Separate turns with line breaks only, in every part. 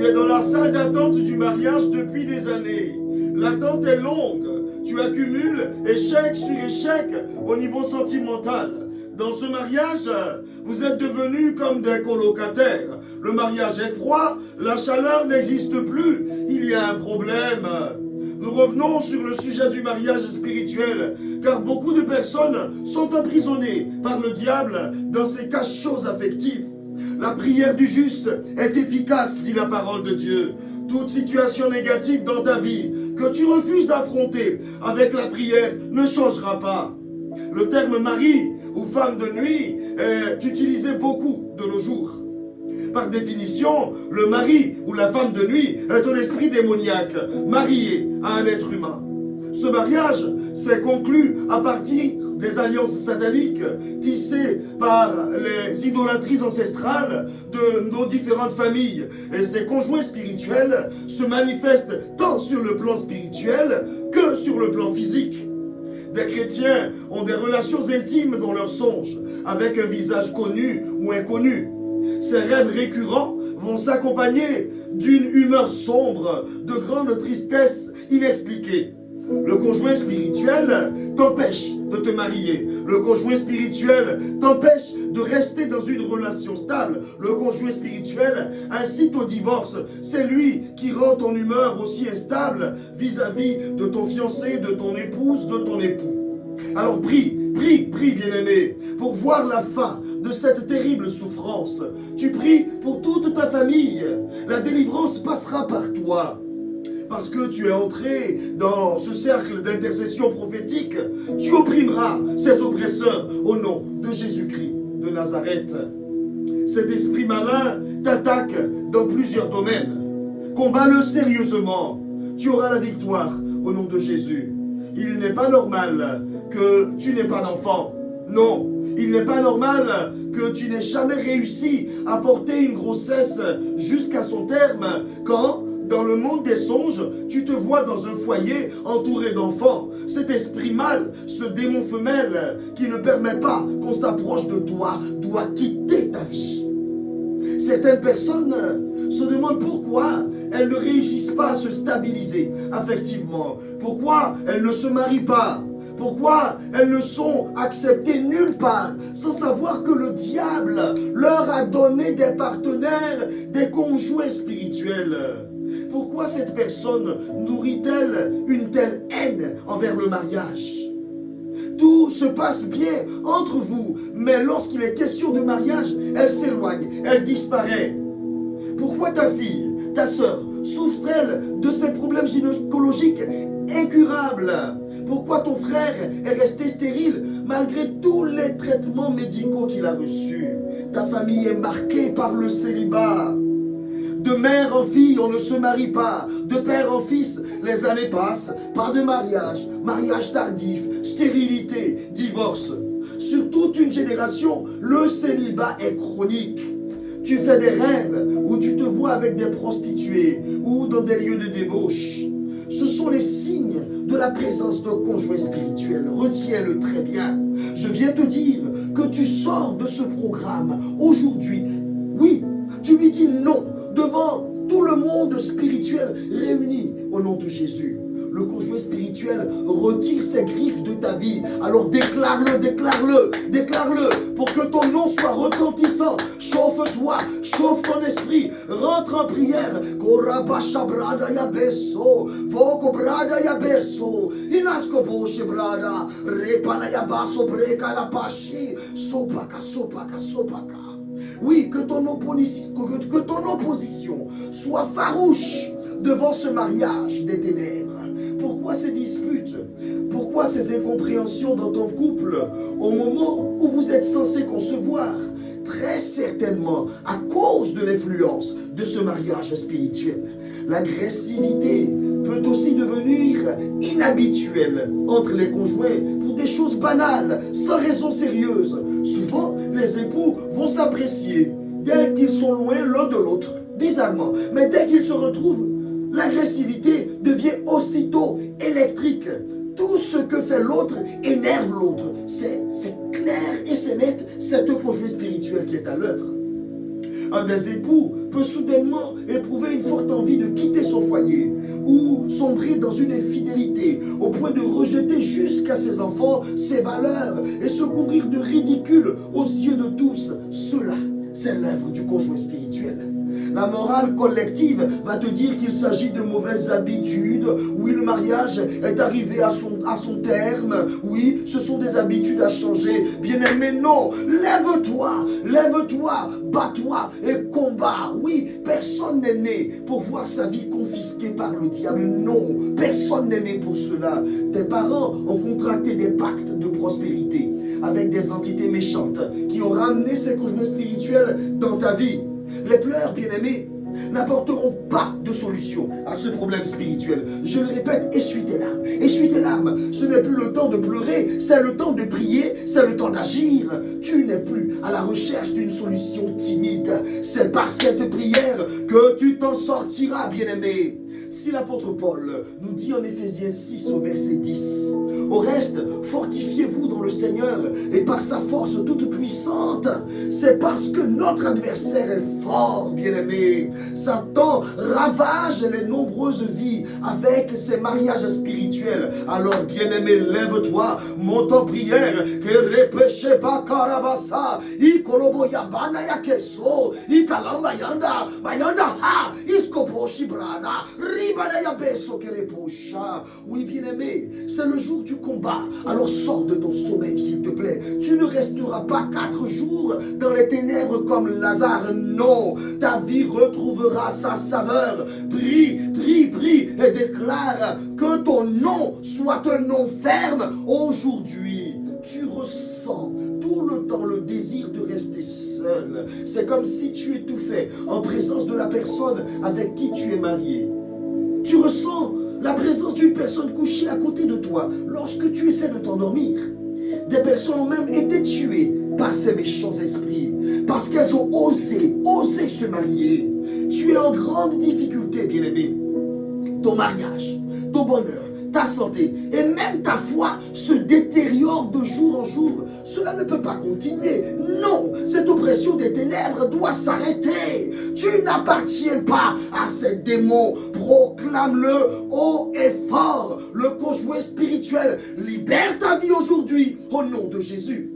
Tu es dans la salle d'attente du mariage depuis des années. L'attente est longue. Tu accumules échec sur échec au niveau sentimental. Dans ce mariage, vous êtes devenus comme des colocataires. Le mariage est froid, la chaleur n'existe plus. Il y a un problème. Nous revenons sur le sujet du mariage spirituel, car beaucoup de personnes sont emprisonnées par le diable dans ses cachots affectifs. La prière du juste est efficace, dit la parole de Dieu. Toute situation négative dans ta vie que tu refuses d'affronter avec la prière ne changera pas. Le terme mari ou femme de nuit est utilisé beaucoup de nos jours. Par définition, le mari ou la femme de nuit est un esprit démoniaque marié à un être humain. Ce mariage s'est conclu à partir des alliances sataniques tissées par les idolâtries ancestrales de nos différentes familles. Et ces conjoints spirituels se manifestent tant sur le plan spirituel que sur le plan physique. Des chrétiens ont des relations intimes dans leurs songes, avec un visage connu ou inconnu. Ces rêves récurrents vont s'accompagner d'une humeur sombre, de grande tristesse inexpliquée. Le conjoint spirituel t'empêche de te marier. Le conjoint spirituel t'empêche de rester dans une relation stable. Le conjoint spirituel incite au divorce. C'est lui qui rend ton humeur aussi instable vis-à-vis de ton fiancé, de ton épouse, de ton époux. Alors prie, bien-aimé, pour voir la fin de cette terrible souffrance. Tu pries pour toute ta famille. La délivrance passera par toi. Parce que tu es entré dans ce cercle d'intercession prophétique, tu opprimeras ces oppresseurs au nom de Jésus-Christ de Nazareth. Cet esprit malin t'attaque dans plusieurs domaines. Combat-le sérieusement. Tu auras la victoire au nom de Jésus. Il n'est pas normal que tu n'aies pas d'enfant. Non, il n'est pas normal que tu n'aies jamais réussi à porter une grossesse jusqu'à son terme quand, dans le monde des songes, tu te vois dans un foyer entouré d'enfants. Cet esprit mâle, ce démon femelle qui ne permet pas qu'on s'approche de toi, doit quitter ta vie. Certaines personnes se demandent pourquoi elles ne réussissent pas à se stabiliser affectivement. Pourquoi elles ne se marient pas. Pourquoi elles ne sont acceptées nulle part, sans savoir que le diable leur a donné des partenaires, des conjoints spirituels. Pourquoi cette personne nourrit-elle une telle haine envers le mariage? Tout se passe bien entre vous, mais lorsqu'il est question de mariage, elle s'éloigne, elle disparaît. Pourquoi ta fille, ta sœur, souffre-t-elle de ces problèmes gynécologiques incurables? Pourquoi ton frère est resté stérile malgré tous les traitements médicaux qu'il a reçus? Ta famille est marquée par le célibat. De mère en fille, on ne se marie pas. De père en fils, les années passent. Pas de mariage, mariage tardif, stérilité, divorce. Sur toute une génération, le célibat est chronique. Tu fais des rêves où tu te vois avec des prostituées ou dans des lieux de débauche. Ce sont les signes de la présence d'un conjoint spirituel. Retiens-le très bien. Je viens te dire que tu sors de ce programme aujourd'hui. Oui, tu lui dis non devant tout le monde spirituel réuni au nom de Jésus. Le conjoint spirituel retire ses griffes de ta vie. Alors déclare-le pour que ton nom soit retentissant. Chauffe-toi, chauffe ton esprit, rentre en prière. Korabasha brada ya beso, voko brada ya beso, inasko boshe brada, repana ya baso breka la pashi, sopaka. Oui, que ton opposition soit farouche devant ce mariage des ténèbres. Pourquoi ces disputes? Pourquoi ces incompréhensions dans ton couple au moment où vous êtes censés concevoir? Très certainement à cause de l'influence de ce mariage spirituel. L'agressivité peut aussi devenir inhabituelle entre les conjoints pour des choses banales, sans raison sérieuse. Souvent, les époux vont s'apprécier dès qu'ils sont loin l'un de l'autre, bizarrement. Mais dès qu'ils se retrouvent, l'agressivité devient aussitôt électrique. Tout ce que fait l'autre énerve l'autre. C'est clair et c'est net, c'est un conjoint spirituel qui est à l'œuvre. Un des époux peut soudainement éprouver une forte envie de quitter son foyer ou sombrer dans une infidélité au point de rejeter jusqu'à ses enfants, ses valeurs et se couvrir de ridicule aux yeux de tous. Cela, c'est l'œuvre du conjoint spirituel. La morale collective va te dire qu'il s'agit de mauvaises habitudes. Oui, le mariage est arrivé à son terme. Oui, ce sont des habitudes à changer. Bien-aimé, non. Lève-toi, bats-toi et combat. Oui, personne n'est né pour voir sa vie confisquée par le diable. Non, personne n'est né pour cela. Tes parents ont contracté des pactes de prospérité avec des entités méchantes qui ont ramené ces conjoints spirituels dans ta vie. Les pleurs, bien-aimés, n'apporteront pas de solution à ce problème spirituel. Je le répète, essuie tes larmes. Essuie tes larmes. Ce n'est plus le temps de pleurer, c'est le temps de prier, c'est le temps d'agir. Tu n'es plus à la recherche d'une solution timide. C'est par cette prière que tu t'en sortiras, bien-aimé. Si l'apôtre Paul nous dit en Éphésiens 6 au verset 10, au reste, fortifiez-vous dans le Seigneur et par sa force toute puissante. C'est parce que notre adversaire est fort, bien-aimé. Satan ravage les nombreuses vies avec ses mariages spirituels. Alors, bien-aimé, lève-toi, monte en prière. Que repêche pas karabasa, ikoloboya banaya keso, ikalamba yanda, bayanda ha, iskoposhi brana. Oui, bien-aimé, c'est le jour du combat. Alors sors de ton sommeil, s'il te plaît. Tu ne resteras pas 4 jours dans les ténèbres comme Lazare. Non, ta vie retrouvera sa saveur. Prie et déclare que ton nom soit un nom ferme aujourd'hui. Tu ressens tout le temps le désir de rester seul. C'est comme si tu étouffais en présence de la personne avec qui tu es marié. Tu ressens la présence d'une personne couchée à côté de toi lorsque tu essaies de t'endormir. Des personnes ont même été tuées par ces méchants esprits parce qu'elles ont osé se marier. Tu es en grande difficulté, bien-aimé. Ton mariage, ton bonheur, ta santé et même ta foi se détériorent de jour en jour. Cela ne peut pas continuer. Non, cette oppression des ténèbres doit s'arrêter. Tu n'appartiens pas à ces démons. Proclame-le haut et fort. Le conjoint spirituel libère ta vie aujourd'hui au nom de Jésus.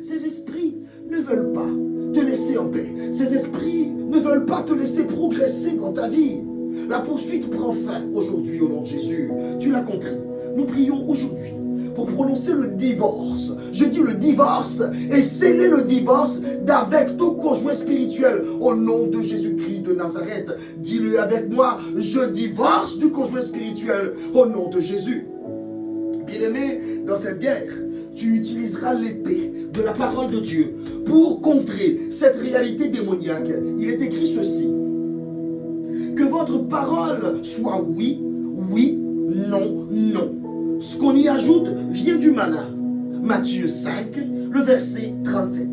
Ces esprits ne veulent pas te laisser en paix. Ces esprits ne veulent pas te laisser progresser dans ta vie. La poursuite prend fin aujourd'hui au nom de Jésus. Tu l'as compris. Nous prions aujourd'hui pour prononcer le divorce. Je dis le divorce et sceller le divorce d'avec ton conjoint spirituel au nom de Jésus-Christ de Nazareth. Dis-le avec moi. Je divorce du conjoint spirituel au nom de Jésus. Bien-aimé, dans cette guerre, tu utiliseras l'épée de la parole de Dieu pour contrer cette réalité démoniaque. Il est écrit ceci. Que votre parole soit oui, oui, non, non. Ce qu'on y ajoute vient du malin. Matthieu 5, le verset 37.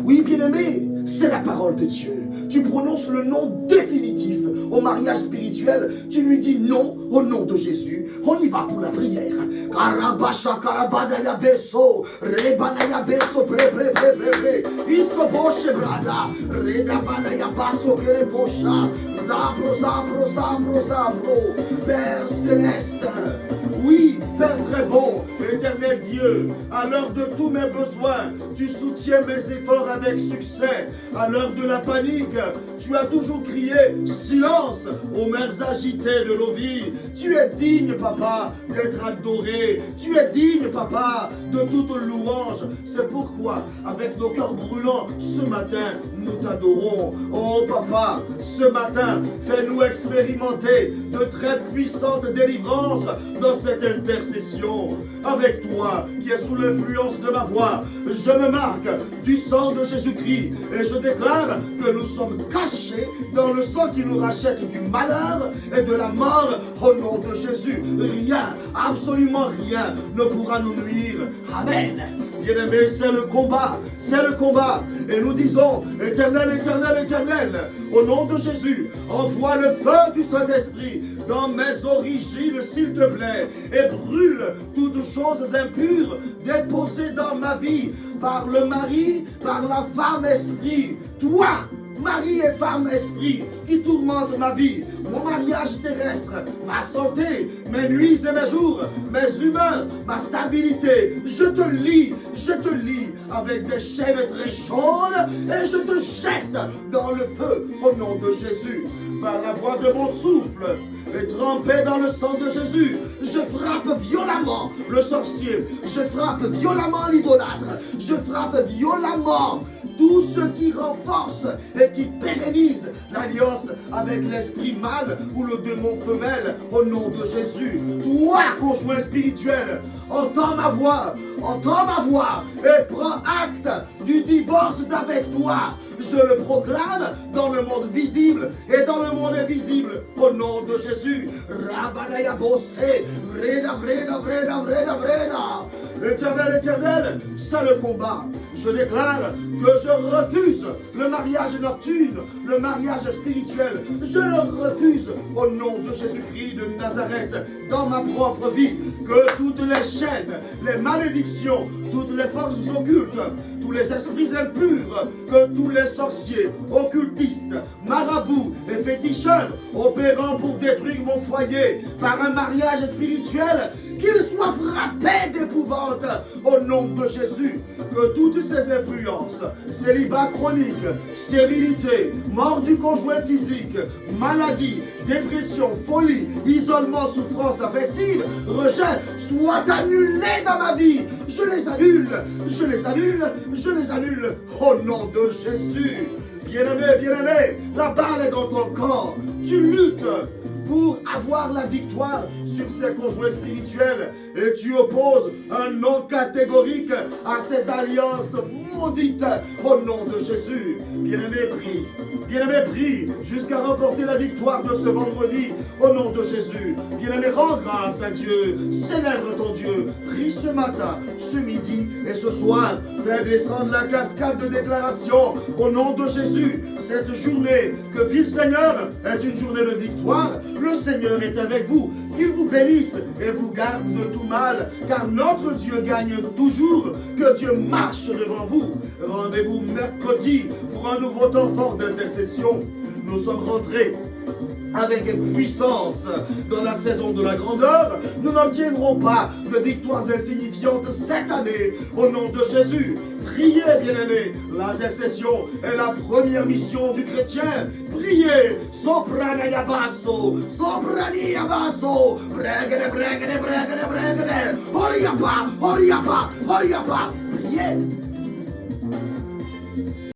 Oui, bien-aimé, c'est la parole de Dieu. Tu prononces le nom définitif au mariage spirituel. Tu lui dis non au nom de Jésus. On y va pour la prière. Karabasha karabadaya beso, rebanaya beso, pre. Iskoboshe brada, redabanaya baso kereposha, zabro. Père céleste, oui, Père très bon, éternel Dieu, à l'heure de tous mes besoins, tu soutiens mes efforts avec succès. À l'heure de la panique, tu as toujours crié silence aux mers agitées de nos vies. Tu es digne, Papa, d'être adoré. Tu es digne, Papa, de toute louange. C'est pourquoi, avec nos cœurs brûlants, ce matin, nous t'adorons. Oh, Papa, ce matin, fais-nous expérimenter de très puissantes délivrances dans cette intercession. Avec toi, qui est sous l'influence de ma voix, je me marque du sang de Jésus-Christ et je déclare que nous sommes cachés dans le sang qui nous rachète du malheur et de la mort au nom de Jésus. Rien, absolument rien ne pourra nous nuire. Amen. Bien-aimés, c'est le combat. Et nous disons, éternel, au nom de Jésus, envoie le feu du Saint-Esprit dans mes origines, s'il te plaît, et brûle toutes choses impures déposées dans ma vie par le mari, par la femme esprit. Toi, mari et femme esprit qui tourmentent ma vie, mon mariage terrestre, ma santé, mes nuits et mes jours, mes humeurs, ma stabilité. Je te lie avec des chaînes très chaudes et je te jette dans le feu au nom de Jésus. Par la voix de mon souffle et trempé dans le sang de Jésus, je frappe violemment le sorcier, je frappe violemment l'idolâtre, je frappe violemment tout ce qui renforce et qui pérennise l'alliance avec l'esprit mâle ou le démon femelle au nom de Jésus. Toi, conjoint spirituel, entends ma voix et prends acte du divorce d'avec toi. Je le proclame dans le monde visible et dans le monde invisible au nom de Jésus. Rabanaya bossé, vreda. Éternel, c'est le combat. Je déclare que je refuse le mariage nocturne, le mariage spirituel. Je le refuse au nom de Jésus-Christ de Nazareth dans ma propre vie. Que toutes les chaînes, les malédictions, toutes les forces occultes, tous les esprits impurs, que tous les sorciers, occultistes, marabouts et féticheurs opérant pour détruire mon foyer par un mariage spirituel, qu'ils soient frappés d'épouvante au nom de Jésus. Que toutes ces influences, célibat chronique, stérilité, mort du conjoint physique, maladie, dépression, folie, isolement, souffrance affective, rejet, soient annulés dans ma vie. Je les annule au nom de Jésus. Bien-aimé, la balle est dans ton corps. Tu luttes pour avoir la victoire sur ces conjoints spirituels et tu opposes un non catégorique à ces alliances maudites au nom de Jésus. Bien-aimé, prie jusqu'à remporter la victoire de ce vendredi au nom de Jésus. Bien-aimé, rends grâce à Dieu, célèbre ton Dieu, prie ce matin, ce midi et ce soir. Fais descendre la cascade de déclaration au nom de Jésus. Cette journée que vit le Seigneur est une journée de victoire. Le Seigneur est avec vous. Qu'il vous bénisse et vous garde de tout mal, car notre Dieu gagne toujours. Que Dieu marche devant vous. Rendez-vous mercredi pour un nouveau temps fort d'intercession. Nous sommes rentrés avec puissance dans la saison de la grandeur. Nous n'obtiendrons pas de victoires insignifiantes cette année au nom de Jésus. Priez, bien-aimés. L'intercession est la première mission du chrétien. Priez. Soprani abasso. Bregede. Horiapa. Priez.